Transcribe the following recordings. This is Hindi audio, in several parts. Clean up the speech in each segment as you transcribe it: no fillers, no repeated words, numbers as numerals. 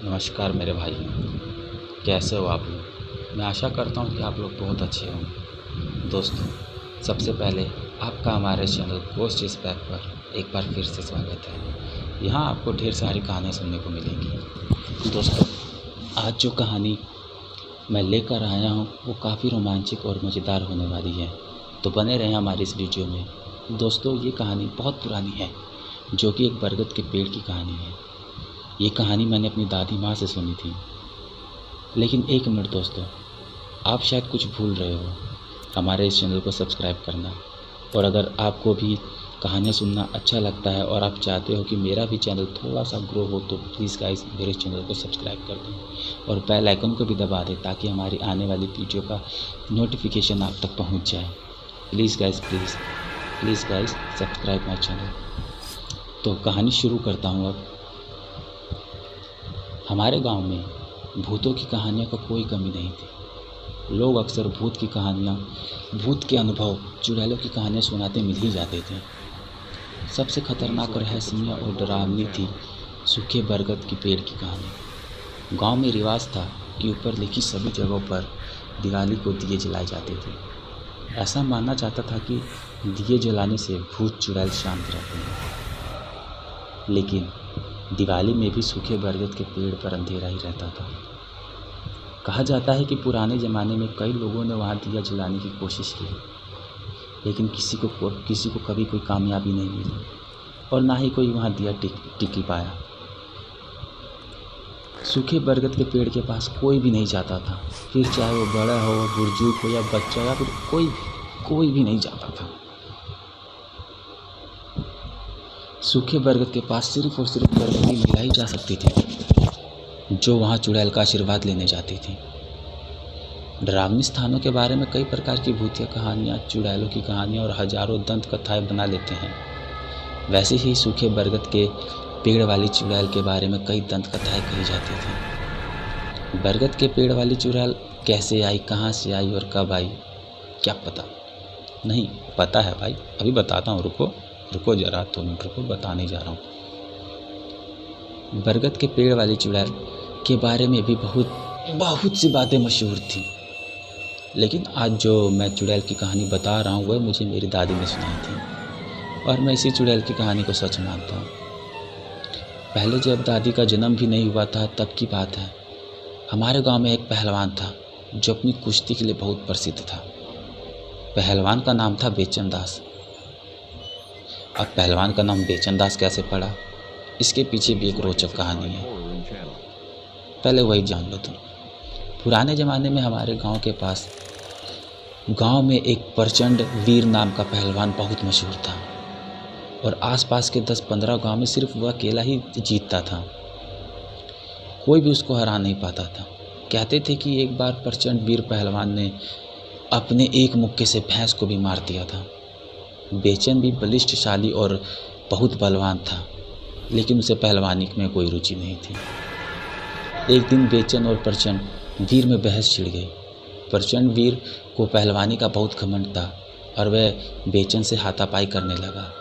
नमस्कार मेरे भाई, कैसे हो आप लोग। मैं आशा करता हूँ कि आप लोग बहुत अच्छे होंगे। दोस्तों, सबसे पहले आपका हमारे चैनल गोस्ट इस पैक पर एक बार फिर से स्वागत है। यहाँ आपको ढेर सारी कहानियाँ सुनने को मिलेंगी। दोस्तों, आज जो कहानी मैं लेकर आया हूँ वो काफ़ी रोमांचक और मज़ेदार होने वाली है, तो बने रहें हमारी इस वीडियो में। दोस्तों, ये कहानी बहुत पुरानी है, जो कि एक बरगद के पेड़ की कहानी है। ये कहानी मैंने अपनी दादी माँ से सुनी थी। लेकिन एक मिनट दोस्तों, आप शायद कुछ भूल रहे हो। हमारे इस चैनल को सब्सक्राइब करना, और अगर आपको भी कहानियाँ सुनना अच्छा लगता है और आप चाहते हो कि मेरा भी चैनल थोड़ा सा ग्रो हो, तो प्लीज़ गाइस मेरे चैनल को सब्सक्राइब कर दें और बेल आइकन को भी दबा दें, ताकि हमारी आने वाली वीडियो का नोटिफिकेशन आप तक पहुंच जाए। Please guys subscribe my channel. तो कहानी शुरू करता हूँ अब। हमारे गांव में भूतों की कहानियों का कोई कमी नहीं थी। लोग अक्सर भूत की कहानियाँ, भूत के अनुभव, चुड़ैलों की कहानियाँ सुनाते मिल ही जाते थे। सबसे खतरनाक, रहस्यमय और डरावनी थी सूखे बरगद की पेड़ की कहानी। गांव में रिवाज था कि ऊपर लिखी सभी जगहों पर दिवाली को दिए जलाए जाते थे। ऐसा माना जाता था कि दिए जलाने से भूत चुड़ैल शांत रहते हैं। लेकिन दिवाली में भी सूखे बरगद के पेड़ पर अंधेरा ही रहता था। कहा जाता है कि पुराने ज़माने में कई लोगों ने वहाँ दिया जलाने की कोशिश की, लेकिन किसी को कभी कोई कामयाबी नहीं मिली, और ना ही कोई वहाँ दिया टिक पाया। सूखे बरगद के पेड़ के पास कोई भी नहीं जाता था, फिर चाहे वो बड़ा हो, बुजुर्ग हो या बच्चा, या फिर कोई भी नहीं जाता था। सूखे बरगद के पास सिर्फ और सिर्फ गर्भवती महिला ही जा सकती थी, जो वहाँ चुड़ैल का आशीर्वाद लेने जाती थी। डरावनी स्थानों के बारे में कई प्रकार की भूतिया कहानियाँ, चुड़ैलों की कहानियाँ और हजारों दंत कथाएँ बना लेते हैं। वैसे ही सूखे बरगद के पेड़ वाली चुड़ैल के बारे में कई दंत कथाएँ कही जाती थी। बरगद के पेड़ वाली चुड़ैल कैसे आई, कहाँ से आई और कब आई, क्या पता। नहीं पता है भाई, अभी बताता हूँ। रुको जरा, 2 मिनट रुको, बताने जा रहा हूँ। बरगद के पेड़ वाली चुड़ैल के बारे में भी बहुत सी बातें मशहूर थी, लेकिन आज जो मैं चुड़ैल की कहानी बता रहा हूँ वह मुझे मेरी दादी ने सुनाई थी, और मैं इसी चुड़ैल की कहानी को सच मानता हूँ। पहले जब दादी का जन्म भी नहीं हुआ था तब की बात है। हमारे गांव में एक पहलवान था जो अपनी कुश्ती के लिए बहुत प्रसिद्ध था। पहलवान का नाम था बेचन दास। अब पहलवान का नाम बेचन दास कैसे पड़ा, इसके पीछे भी एक रोचक कहानी है, पहले वही जान लो तुम। पुराने ज़माने में हमारे गांव में एक प्रचंड वीर नाम का पहलवान बहुत मशहूर था, और आसपास के 10-15 गांव में सिर्फ वह अकेला ही जीतता था। कोई भी उसको हरा नहीं पाता था। कहते थे कि एक बार प्रचंड वीर पहलवान ने अपने एक मुक्के से भैंस को भी मार दिया था। बेचन भी बलिष्ठशाली और बहुत बलवान था, लेकिन उसे पहलवानी में कोई रुचि नहीं थी। एक दिन बेचन और प्रचंड वीर में बहस छिड़ गई। प्रचंड वीर को पहलवानी का बहुत घमंड था, और वह बेचन से हाथापाई करने लगा।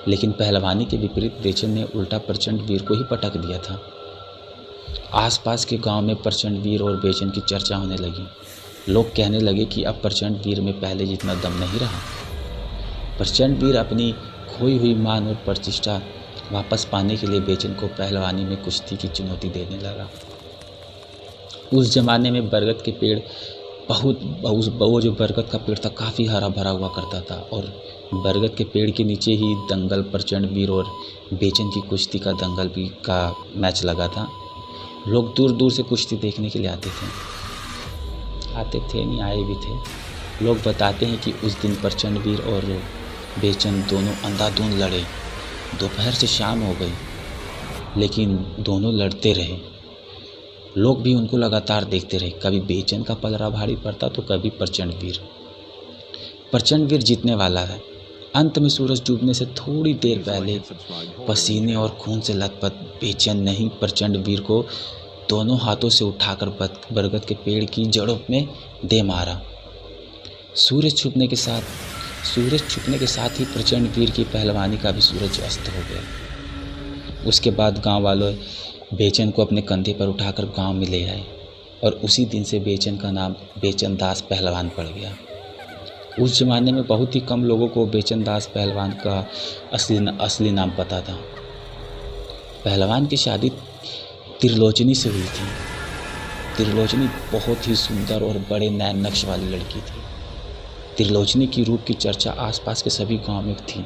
लेकिन पहलवानी के विपरीत बेचन ने उल्टा प्रचंड वीर को ही पटक दिया था। आसपास के गांव में प्रचंड वीर और बेचन की चर्चा होने लगी। लोग कहने लगे कि अब प्रचंड वीर में पहले जितना दम नहीं रहा। प्रचंड वीर अपनी खोई हुई मान और प्रतिष्ठा वापस पाने के लिए बेचन को पहलवानी में कुश्ती की चुनौती देने लगा। उस जमाने में बरगद के पेड़ वो जो बरगद का पेड़ था काफ़ी हरा भरा हुआ करता था, और बरगद के पेड़ के नीचे ही दंगल, प्रचंड वीर और बेचन की कुश्ती का दंगल भी का मैच लगा था। लोग दूर दूर से कुश्ती देखने के लिए आते थे, आए भी थे। लोग बताते हैं कि उस दिन प्रचंड वीर और बेचन दोनों अंधाधुंध लड़े। दोपहर से शाम हो गई, लेकिन दोनों लड़ते रहे। लोग भी उनको लगातार देखते रहे। कभी बेचन का पलड़ा भारी पड़ता तो कभी प्रचंड वीर जीतने वाला है। अंत में सूरज डूबने से थोड़ी देर पहले पसीने और खून से लथपथ बेचन ने ही प्रचंड वीर को दोनों हाथों से उठाकर बरगद के पेड़ की जड़ों में दे मारा। सूरज छुपने के साथ ही प्रचंड वीर की पहलवानी का भी सूरज अस्त हो गया। उसके बाद गांव वालों बेचन को अपने कंधे पर उठाकर गांव में ले आए और उसी दिन से बेचन का नाम बेचन दास पहलवान पड़ गया। उस ज़माने में बहुत ही कम लोगों को बेचन दास पहलवान का असली नाम पता था। पहलवान की शादी त्रिलोचनी से हुई थी। त्रिलोचनी बहुत ही सुंदर और बड़े नैन नक्श वाली लड़की थी। त्रिलोचनी की रूप की चर्चा आसपास के सभी गांव में थी।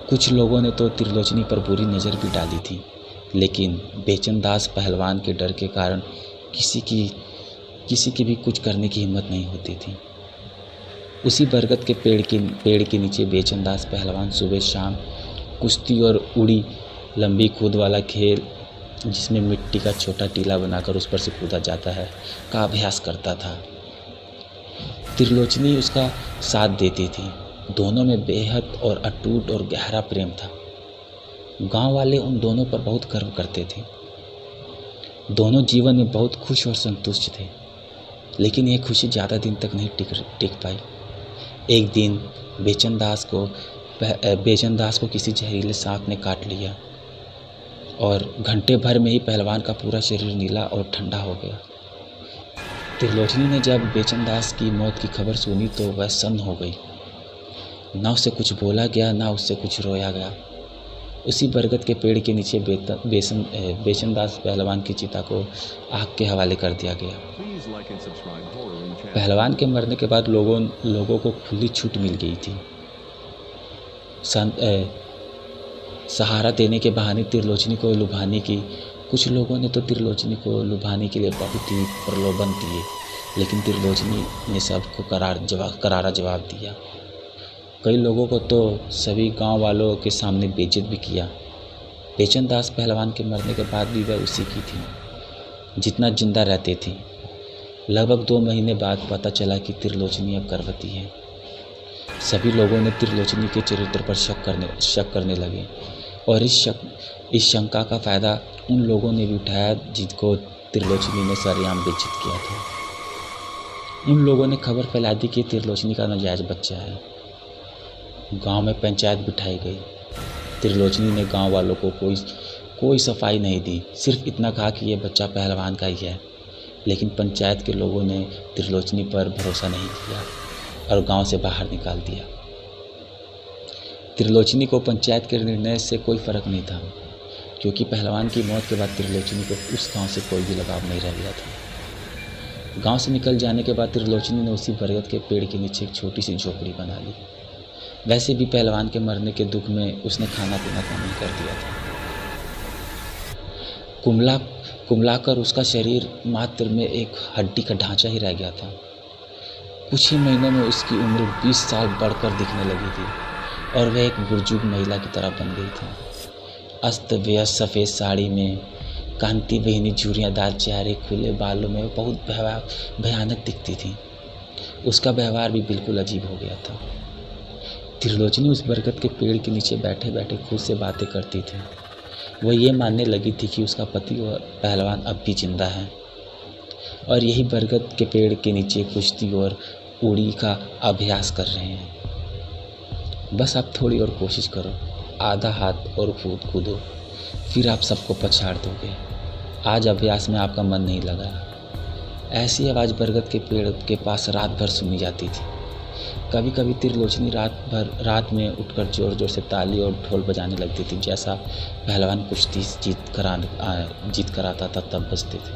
कुछ लोगों ने तो त्रिलोचनी पर बुरी नज़र भी डाली थी, लेकिन बेचन दास पहलवान के डर के कारण किसी की भी कुछ करने की हिम्मत नहीं होती थी। उसी बरगद के पेड़ के नीचे बेचन दास पहलवान सुबह शाम कुश्ती और उड़ी लंबी कूद वाला खेल, जिसमें मिट्टी का छोटा टीला बनाकर उस पर से कूदा जाता है, का अभ्यास करता था। त्रिलोचनी उसका साथ देती थी। दोनों में बेहद और अटूट और गहरा प्रेम था। गांव वाले उन दोनों पर बहुत गर्व करते थे। दोनों जीवन में बहुत खुश और संतुष्ट थे, लेकिन ये खुशी ज़्यादा दिन तक नहीं टिक पाई। एक दिन बेचन दास को किसी जहरीले सांप ने काट लिया और घंटे भर में ही पहलवान का पूरा शरीर नीला और ठंडा हो गया। त्रिलोचनी ने जब बेचन दास की मौत की खबर सुनी तो वह सन्न हो गई। न उससे कुछ बोला गया, न उससे कुछ रोया गया। उसी बरगद के पेड़ के नीचे बेचन दास पहलवान की चिता को आग के हवाले कर दिया गया। पहलवान के मरने के बाद लोगों को खुली छूट मिल गई थी। सहारा देने के बहाने त्रिलोचनी को लुभाने की कुछ लोगों ने तो त्रिलोचनी को लुभाने के लिए बहुत ही प्रलोभन दिए, लेकिन त्रिलोचनी ने सबको करारा जवाब दिया। कई लोगों को तो सभी गांव वालों के सामने बेइज्जत भी किया। बेचन दास पहलवान के मरने के बाद भी वह उसी की थी जितना जिंदा रहती थी। लगभग 2 महीने बाद पता चला कि त्रिलोचनी अब गर्भवती है। सभी लोगों ने त्रिलोचनी के चरित्र पर शक करने लगे और इस शंका का फ़ायदा उन लोगों ने भी उठाया जिनको त्रिलोचनी ने सरेआम बेइज्जत किया था। उन लोगों ने खबर फैला दी कि त्रिलोचनी का नाजायज़ बच्चा है। गांव में पंचायत बिठाई गई। त्रिलोचनी ने गांव वालों को कोई सफाई नहीं दी, सिर्फ इतना कहा कि यह बच्चा पहलवान का ही है। लेकिन पंचायत के लोगों ने त्रिलोचनी पर भरोसा नहीं किया और गांव से बाहर निकाल दिया। त्रिलोचनी को पंचायत के निर्णय से कोई फ़र्क नहीं था, क्योंकि पहलवान की मौत के बाद त्रिलोचनी को उस गांव से कोई भी लगाव नहीं रह गया था। गांव से निकल जाने के बाद त्रिलोचनी ने उसी बरगद के पेड़ के नीचे एक छोटी सी झोपड़ी बना ली। वैसे भी पहलवान के मरने के दुख में उसने खाना पीना कम ही कर दिया था। कुम्हलाकर उसका शरीर मात्र में एक हड्डी का ढांचा ही रह गया था। कुछ ही महीनों में उसकी उम्र 20 साल बढ़कर दिखने लगी थी और वह एक बुजुर्ग महिला की तरह बन गई थी। अस्त व्यस्त सफ़ेद साड़ी में, कांति बहिनी झुर्रियाँदार चेहरे, खुले बालों में वो बहुत भयानक दिखती थी। उसका व्यवहार भी बिल्कुल अजीब हो गया था। त्रिलोचनी उस बरगद के पेड़ के नीचे बैठे बैठे खुद से बातें करती थी। वह ये मानने लगी थी कि उसका पति और पहलवान अब भी जिंदा है और यही बरगद के पेड़ के नीचे कुश्ती और उड़ी का अभ्यास कर रहे हैं। बस आप थोड़ी और कोशिश करो, आधा हाथ और कूदो, फिर आप सबको पछाड़ दोगे। आज अभ्यास में आपका मन नहीं लगा। ऐसी आवाज़ बरगद के पेड़ के पास रात भर सुनी जाती थी। कभी कभी त्रिलोचनी रात में उठकर जोर जोर से ताली और ढोल बजाने लगती थी, जैसा पहलवान कुश्ती जीत कर आता था तब बजते थे।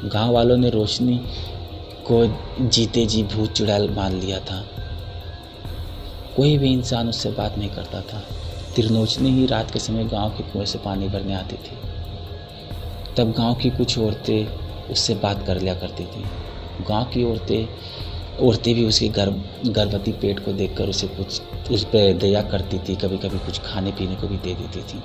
गांव वालों ने रोशनी को जीते जी भूत चुड़ैल मान लिया था। कोई भी इंसान उससे बात नहीं करता था। त्रिलोचनी ही रात के समय गांव के कुएं से पानी भरने आती थी। तब गांव की कुछ औरतें उससे बात कर लिया करती थी। गांव की औरतें भी उसके गर्भवती पेट को देखकर उस पर दया करती थी। कभी कभी कुछ खाने पीने को भी दे देती थी।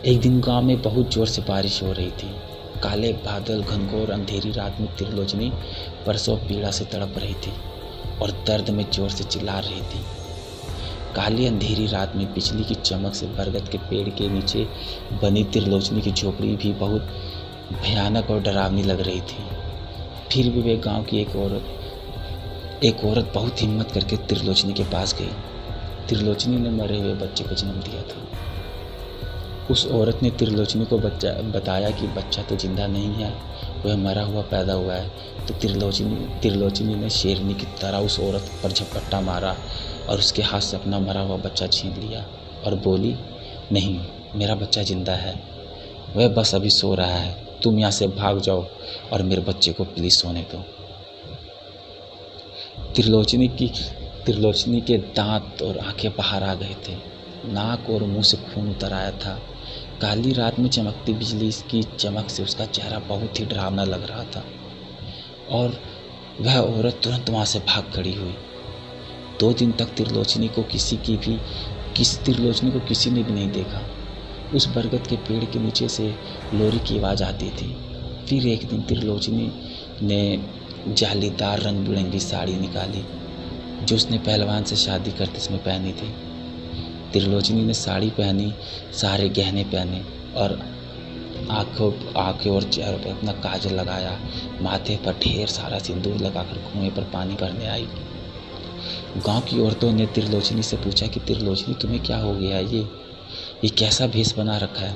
एक दिन गांव में बहुत जोर से बारिश हो रही थी। काले बादल, घनघोर अंधेरी रात में त्रिलोचनी प्रसव पीड़ा से तड़प रही थी और दर्द में जोर से चिल्ला रही थी। काली अंधेरी रात में बिजली की चमक से बरगद के पेड़ के नीचे बनी त्रिलोचनी की झोपड़ी भी बहुत भयानक और डरावनी लग रही थी। फिर भी वे गांव की एक औरत बहुत हिम्मत करके त्रिलोचनी के पास गई। त्रिलोचनी ने मरे हुए बच्चे को जन्म दिया था। उस औरत ने त्रिलोचनी को बताया कि बच्चा तो जिंदा नहीं है, वह मरा हुआ पैदा हुआ है। तो त्रिलोचनी ने शेरनी की तरह उस औरत पर झपट्टा मारा और उसके हाथ से अपना मरा हुआ बच्चा छीन लिया और बोली, नहीं, मेरा बच्चा जिंदा है, वह बस अभी सो रहा है, तुम यहाँ से भाग जाओ और मेरे बच्चे को प्लीज़ सोने दो। त्रिलोचनी के दांत और आंखें बाहर आ गए थे, नाक और मुंह से खून उतर आया था। काली रात में चमकती बिजली की चमक से उसका चेहरा बहुत ही डरावना लग रहा था और वह औरत तुरंत वहाँ से भाग खड़ी हुई। 2 दिन तक त्रिलोचनी को किसी ने भी नहीं देखा। उस बरगद के पेड़ के नीचे से लोरी की आवाज़ आती थी। फिर एक दिन त्रिलोचनी ने जालीदार रंग बिरंगी साड़ी निकाली जो उसने पहलवान से शादी करते समय पहनी थी। त्रिलोचनी ने साड़ी पहनी, सारे गहने पहने और आँखों और चेहरों पर अपना काजल लगाया, माथे पर ढेर सारा सिंदूर लगाकर कुएं पर पानी भरने आई। गांव की औरतों ने त्रिलोचनी से पूछा कि त्रिलोचनी, तुम्हें क्या हो गया है? ये कैसा भेष बना रखा है?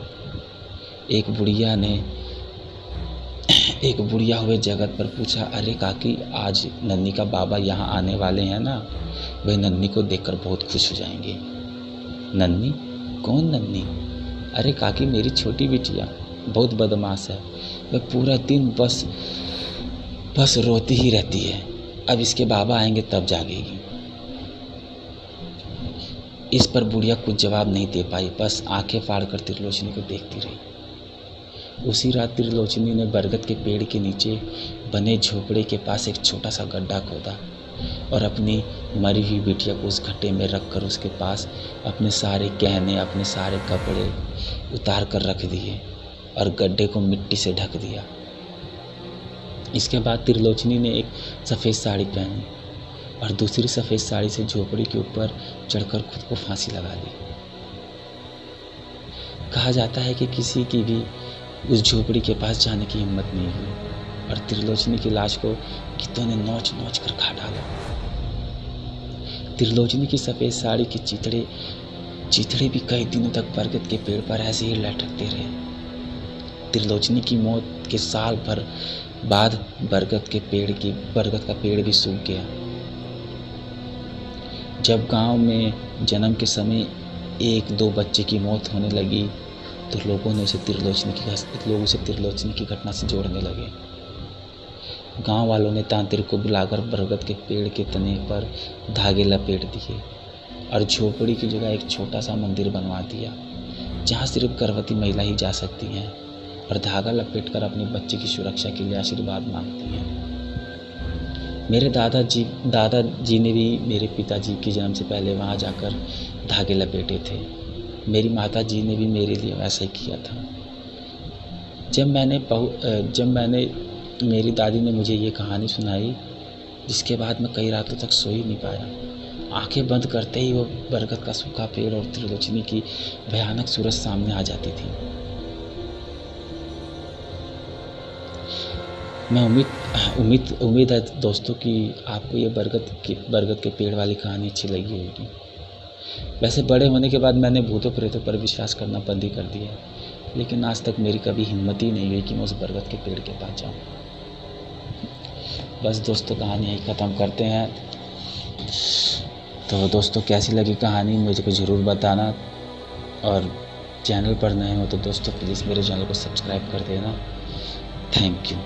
एक बुढ़िया हुए जगत पर पूछा, अरे काकी, आज नन्नी का बाबा यहाँ आने वाले हैं ना, वे नन्नी को देखकर बहुत खुश हो जाएंगे। नन्नी? कौन नन्नी? अरे काकी, मेरी छोटी बिटिया, बहुत बदमाश है, वह पूरा दिन बस रोती ही रहती है, अब इसके बाबा आएंगे तब जागेगी। इस पर बुढ़िया कुछ जवाब नहीं दे पाई, बस आंखें फाड़कर त्रिलोचनी को देखती रही। उसी रात त्रिलोचनी ने बरगद के पेड़ के नीचे बने झोपड़े के पास एक छोटा सा गड्ढा खोदा और अपनी मरी हुई बिटिया को उस गड्ढे में रखकर उसके पास अपने सारे गहने, अपने सारे कपड़े उतार कर रख दिए और गड्ढे को मिट्टी से ढक दिया। इसके बाद त्रिलोचनी ने एक सफ़ेद साड़ी पहनी और दूसरी सफ़ेद साड़ी से झोपड़ी के ऊपर चढ़कर खुद को फांसी लगा ली। कहा जाता है कि किसी की भी उस झोपड़ी के पास जाने की हिम्मत नहीं हुई और त्रिलोचनी की लाश को कितों ने नोच नोच कर खा डाला। त्रिलोचनी की सफ़ेद साड़ी के चिथड़े भी कई दिनों तक बरगद के पेड़ पर ऐसे ही लटकते रहे। त्रिलोचनी की मौत के साल भर बाद बरगद का पेड़ भी सूख गया। जब गांव में जन्म के समय 1-2 बच्चे की मौत होने लगी तो लोग उसे त्रिलोचनी की घटना से जोड़ने लगे। गांव वालों ने तांत्रिक को बुलाकर बरगद के पेड़ के तने पर धागे लपेट दिए और झोपड़ी की जगह एक छोटा सा मंदिर बनवा दिया जहां सिर्फ गर्भवती महिला ही जा सकती हैं और धागा लपेटकर अपने बच्चे की सुरक्षा के लिए आशीर्वाद मांगती हैं। मेरे दादाजी ने भी मेरे पिताजी के जन्म से पहले वहाँ जाकर धागे लपेटे थे। मेरी माताजी ने भी मेरे लिए वैसा ही किया था। जब मेरी दादी ने मुझे ये कहानी सुनाई, जिसके बाद मैं कई रातों तक सो ही नहीं पाया। आंखें बंद करते ही वो बरगद का सूखा पेड़ और त्रिलोचनी की भयानक सूरत सामने आ जाती थी। मैं उम्मीद है दोस्तों कि आपको ये बरगद के पेड़ वाली कहानी अच्छी लगी होगी। वैसे बड़े होने के बाद मैंने भूतों प्रेतों पर विश्वास करना बंद ही कर दिया है, लेकिन आज तक मेरी कभी हिम्मत ही नहीं हुई कि मैं उस बरगद के पेड़ के पास जाऊँ। बस दोस्तों, कहानी यही ख़त्म करते हैं। तो दोस्तों, कैसी लगी कहानी मुझे को ज़रूर बताना और चैनल पर नए हो तो दोस्तों प्लीज़ मेरे चैनल को सब्सक्राइब कर देना। Thank you.